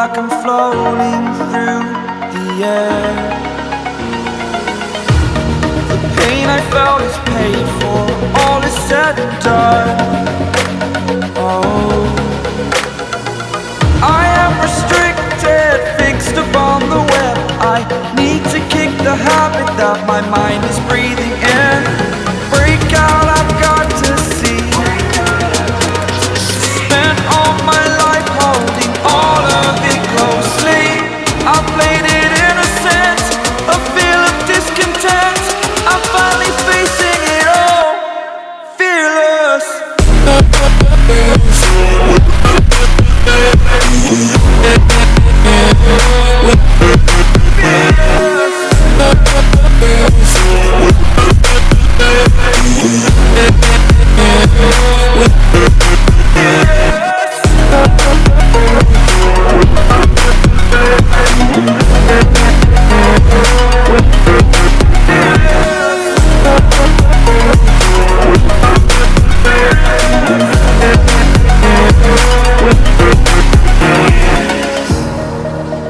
like I'm floating through the air. The pain I felt is paid for, all is said and done. Oh, I am restricted, fixed upon the web. I need to kick the habit that my mind is breathing in. Break out, I've got to see. Spent all my life holding all of it closely. I played it innocent, a feel of discontent. I'm finally facing it all, fearless.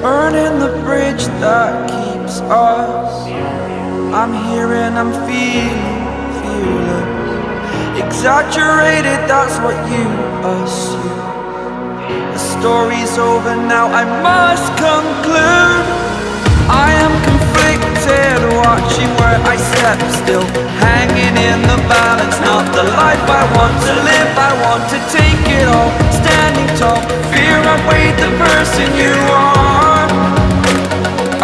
Burning the bridge that keeps us. I'm here and I'm feeling fearless. Exaggerated, that's what you assume. The story's over now, I must conclude. I am conflicted, watching where I step still, hanging in the balance. Not the life I want to live, I want to take it all. Standing tall, fear outweighed the person you are.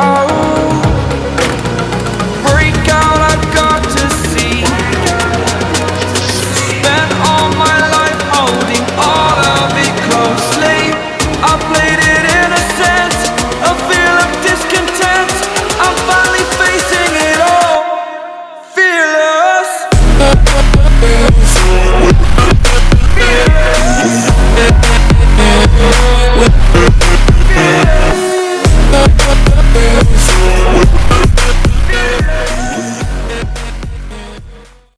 Oh,